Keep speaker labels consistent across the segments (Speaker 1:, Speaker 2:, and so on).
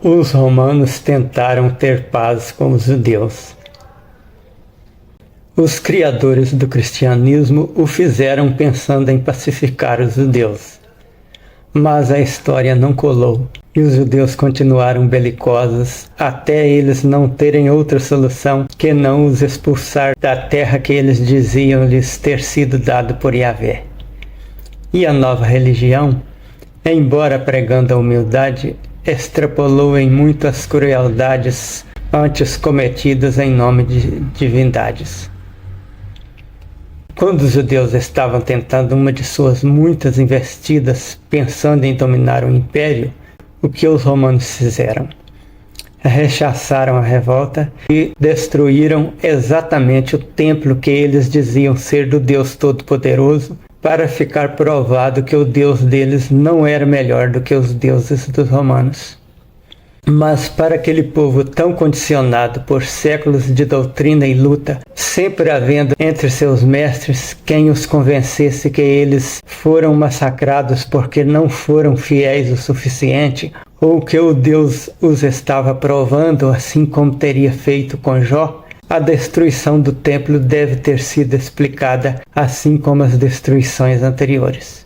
Speaker 1: Os romanos tentaram ter paz com os judeus. Os criadores do cristianismo o fizeram pensando em pacificar os judeus. Mas a história não colou e os judeus continuaram belicosos até eles não terem outra solução que não os expulsar da terra que eles diziam lhes ter sido dado por Yahvé. E a nova religião, embora pregando a humildade, extrapolou em muitas crueldades antes cometidas em nome de divindades. Quando os judeus estavam tentando uma de suas muitas investidas, pensando em dominar o império, o que os romanos fizeram? Rechaçaram a revolta e destruíram exatamente o templo que eles diziam ser do Deus Todo-Poderoso, para ficar provado que o Deus deles não era melhor do que os deuses dos romanos. Mas para aquele povo tão condicionado por séculos de doutrina e luta, sempre havendo entre seus mestres quem os convencesse que eles foram massacrados porque não foram fiéis o suficiente, ou que o Deus os estava provando, assim como teria feito com Jó, a destruição do templo deve ter sido explicada, assim como as destruições anteriores.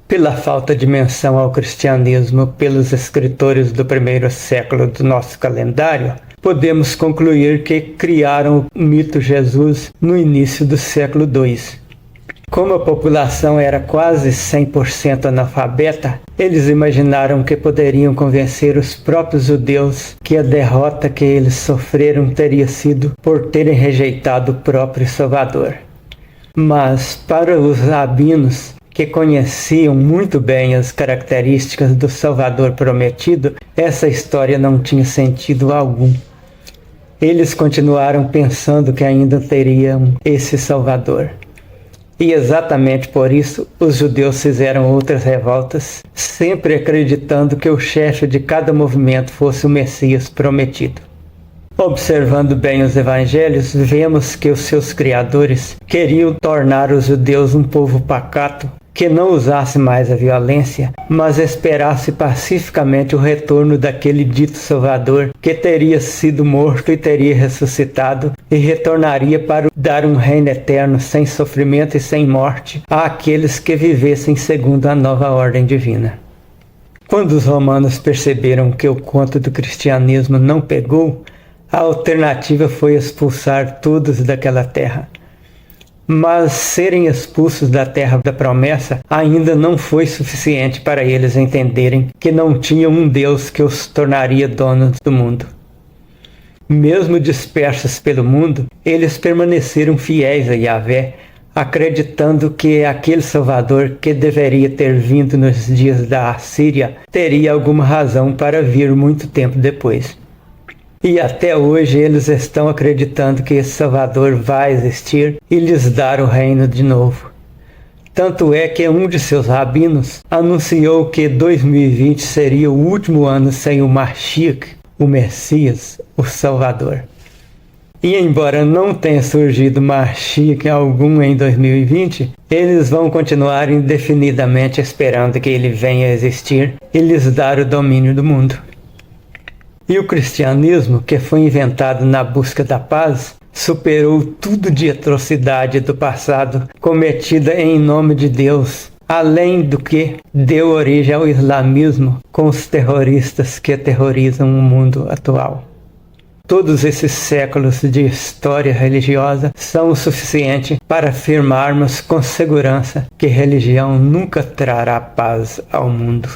Speaker 1: Pela falta de menção ao cristianismo pelos escritores do primeiro século do nosso calendário, podemos concluir que criaram o mito Jesus no início do século II. Como a população era quase 100% analfabeta, eles imaginaram que poderiam convencer os próprios judeus que a derrota que eles sofreram teria sido por terem rejeitado o próprio Salvador. Mas para os rabinos, que conheciam muito bem as características do Salvador prometido, essa história não tinha sentido algum. Eles continuaram pensando que ainda teriam esse Salvador. E exatamente por isso, os judeus fizeram outras revoltas, sempre acreditando que o chefe de cada movimento fosse o Messias prometido. Observando bem os evangelhos, vemos que os seus criadores queriam tornar os judeus um povo pacato, que não usasse mais a violência, mas esperasse pacificamente o retorno daquele dito Salvador, que teria sido morto e teria ressuscitado, e retornaria para dar um reino eterno sem sofrimento e sem morte àqueles que vivessem segundo a nova ordem divina. Quando os romanos perceberam que o conto do cristianismo não pegou, a alternativa foi expulsar todos daquela terra. Mas serem expulsos da terra da promessa ainda não foi suficiente para eles entenderem que não tinham um Deus que os tornaria donos do mundo. Mesmo dispersos pelo mundo, eles permaneceram fiéis a Yahvé, acreditando que aquele Salvador que deveria ter vindo nos dias da Assíria teria alguma razão para vir muito tempo depois. E até hoje eles estão acreditando que esse Salvador vai existir e lhes dar o reino de novo. Tanto é que um de seus rabinos anunciou que 2020 seria o último ano sem o Mashiach, o Messias, o Salvador. E embora não tenha surgido Mashiach algum em 2020, eles vão continuar indefinidamente esperando que ele venha a existir e lhes dar o domínio do mundo. E o cristianismo, que foi inventado na busca da paz, superou tudo de atrocidade do passado cometida em nome de Deus, além do que deu origem ao islamismo com os terroristas que aterrorizam o mundo atual. Todos esses séculos de história religiosa são o suficiente para afirmarmos com segurança que religião nunca trará paz ao mundo.